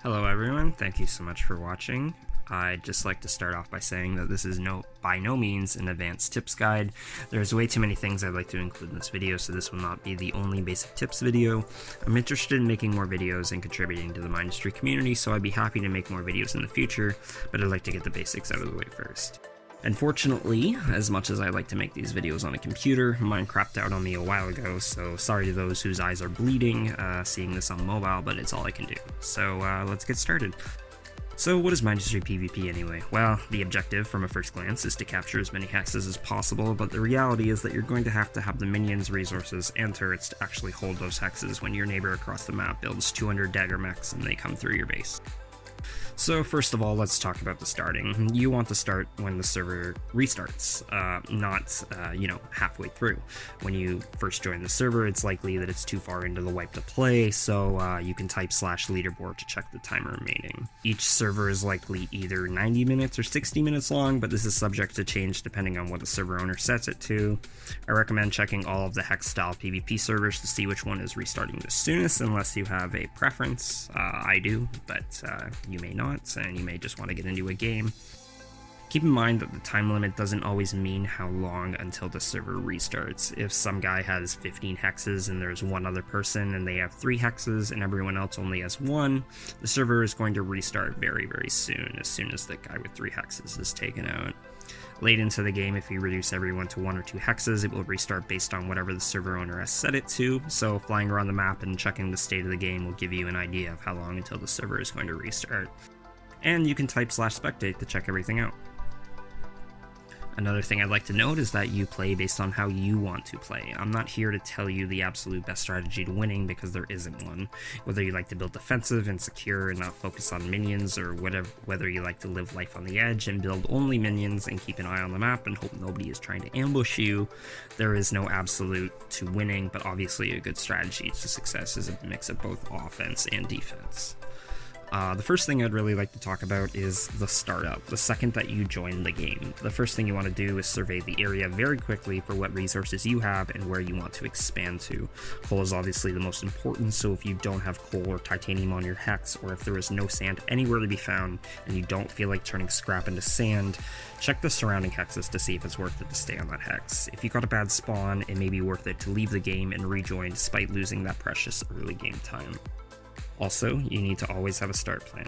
Hello everyone, thank you so much for watching. I'd just like to start off by saying that this is by no means an advanced tips guide. There's way too many things I'd like to include in this video, so this will not be the only basic tips video. I'm interested in making more videos and contributing to the Mindustry community, so I'd be happy to make more videos in the future, but I'd like to get the basics out of the way first. Unfortunately, as much as I like to make these videos on a computer, mine crapped out on me a while ago, so sorry to those whose eyes are bleeding seeing this on mobile, but it's all I can do. So let's get started. So what is Mindustry PvP anyway? Well, the objective from a first glance is to capture as many hexes as possible, but the reality is that you're going to have the minions, resources, and turrets to actually hold those hexes when your neighbor across the map builds 200 dagger mechs and they come through your base. So first of all, let's talk about the starting. You want to start when the server restarts, not halfway through. When you first join the server, it's likely that it's too far into the wipe to play, so you can type /leaderboard to check the timer remaining. Each server is likely either 90 minutes or 60 minutes long, but this is subject to change depending on what the server owner sets it to. I recommend checking all of the Hex style PvP servers to see which one is restarting the soonest, unless you have a preference. I do, but you may not, and you may just want to get into a game. Keep in mind that the time limit doesn't always mean how long until the server restarts. If some guy has 15 hexes and there's one other person and they have 3 hexes and everyone else only has 1, the server is going to restart very soon as the guy with 3 hexes is taken out. Late into the game, if you reduce everyone to 1 or 2 hexes, it will restart based on whatever the server owner has set it to, so flying around the map and checking the state of the game will give you an idea of how long until the server is going to restart. And you can type /spectate to check everything out. Another thing I'd like to note is that you play based on how you want to play. I'm not here to tell you the absolute best strategy to winning, because there isn't one. Whether you like to build defensive and secure and not focus on minions, or whether you like to live life on the edge and build only minions and keep an eye on the map and hope nobody is trying to ambush you, there is no absolute to winning, but obviously a good strategy to success is a mix of both offense and defense. The first thing I'd really like to talk about is the startup, the second that you join the game. The first thing you want to do is survey the area very quickly for what resources you have and where you want to expand to. Coal is obviously the most important, so if you don't have coal or titanium on your hex, or if there is no sand anywhere to be found and you don't feel like turning scrap into sand, check the surrounding hexes to see if it's worth it to stay on that hex. If you got a bad spawn, it may be worth it to leave the game and rejoin despite losing that precious early game time. Also, you need to always have a start plan.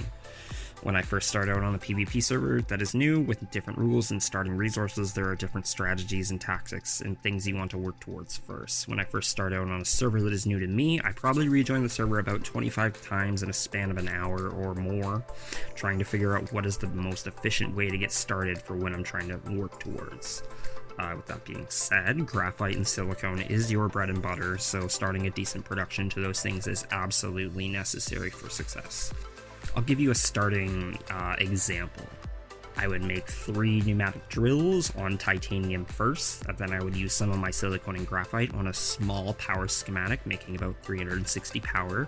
When I first started out on a PvP server that is new, with different rules and starting resources, there are different strategies and tactics and things you want to work towards first. When I first started out on a server that is new to me, I probably rejoined the server about 25 times in a span of an hour or more, trying to figure out what is the most efficient way to get started for when I'm trying to work towards. With that being said, graphite and silicone is your bread and butter, so starting a decent production to those things is absolutely necessary for success. I'll give you a starting example. I would make 3 pneumatic drills on titanium first, and then I would use some of my silicone and graphite on a small power schematic, making about 360 power.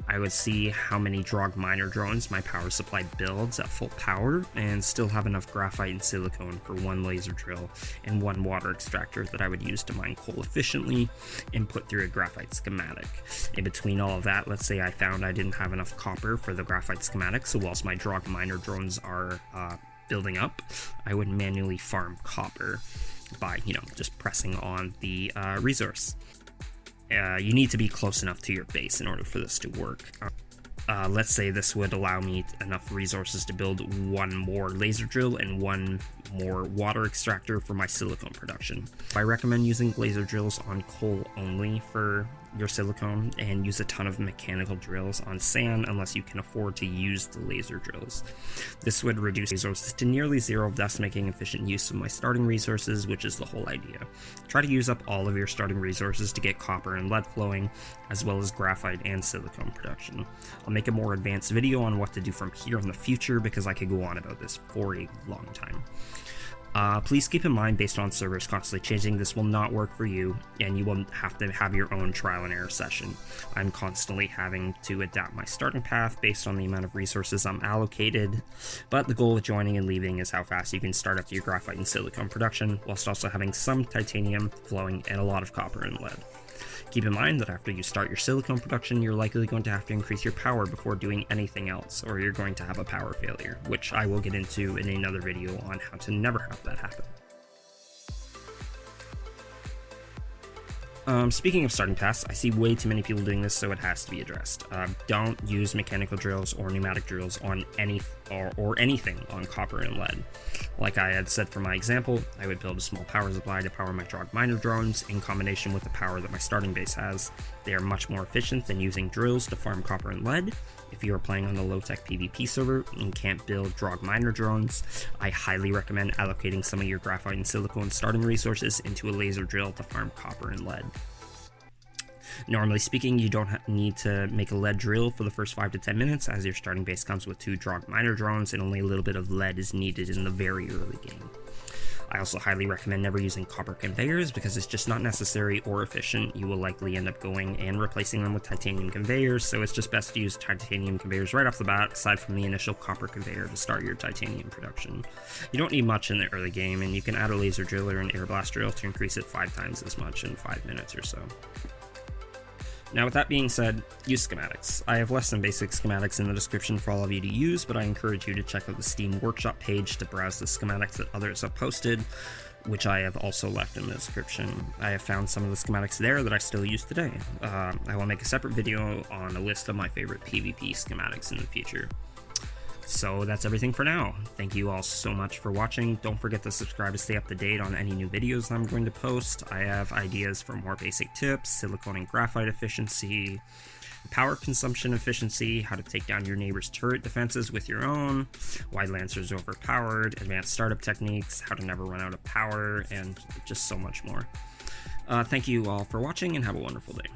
I would see how many Drog miner drones my power supply builds at full power, and still have enough graphite and silicone for 1 laser drill and 1 water extractor that I would use to mine coal efficiently and put through a graphite schematic. In between all of that, let's say I found I didn't have enough copper for the graphite schematic, so whilst my Drog miner drones are building up, I would manually farm copper by, just pressing on the resource. You need to be close enough to your base in order for this to work. Let's say this would allow me enough resources to build 1 more laser drill and 1 more water extractor for my silicone production. I recommend using laser drills on coal only for your silicone, and use a ton of mechanical drills on sand unless you can afford to use the laser drills. This would reduce resources to nearly 0, thus making efficient use of my starting resources, which is the whole idea. Try to use up all of your starting resources to get copper and lead flowing, as well as graphite and silicone production. I'll make a more advanced video on what to do from here in the future, because I could go on about this for a long time. Please keep in mind, based on servers constantly changing, this will not work for you, and you will have to have your own trial and error session. I'm constantly having to adapt my starting path based on the amount of resources I'm allocated, but the goal with joining and leaving is how fast you can start up your graphite and silicone production, whilst also having some titanium flowing and a lot of copper and lead. Keep in mind that after you start your silicone production, you're likely going to have to increase your power before doing anything else, or you're going to have a power failure, which I will get into in another video on how to never have that happen. Speaking of starting tasks, I see way too many people doing this, so it has to be addressed. Don't use mechanical drills or pneumatic drills on anything on copper and lead. Like I had said for my example, I would build a small power supply to power my drog miner drones in combination with the power that my starting base has. They are much more efficient than using drills to farm copper and lead. If you are playing on a low-tech PvP server and can't build drog miner drones, I highly recommend allocating some of your graphite and silicone starting resources into a laser drill to farm copper and lead. Normally speaking, you don't need to make a lead drill for the first 5 to 10 minutes, as your starting base comes with 2 drog miner drones and only a little bit of lead is needed in the very early game. I also highly recommend never using copper conveyors because it's just not necessary or efficient. You will likely end up going and replacing them with titanium conveyors, so it's just best to use titanium conveyors right off the bat, aside from the initial copper conveyor to start your titanium production. You don't need much in the early game, and you can add a laser drill or an air blast drill to increase it 5 times as much in 5 minutes or so. Now, with that being said, use schematics. I have less than basic schematics in the description for all of you to use, but I encourage you to check out the Steam Workshop page to browse the schematics that others have posted, which I have also left in the description. I have found some of the schematics there that I still use today. I will make a separate video on a list of my favorite PvP schematics in the future. So that's everything for now. Thank you all so much for watching. Don't forget to subscribe to stay up to date on any new videos I'm going to post. I have ideas for more basic tips, silicone and graphite efficiency, power consumption efficiency, how to take down your neighbor's turret defenses with your own, why Lancer's overpowered, advanced startup techniques, how to never run out of power, and just so much more. Thank you all for watching and have a wonderful day.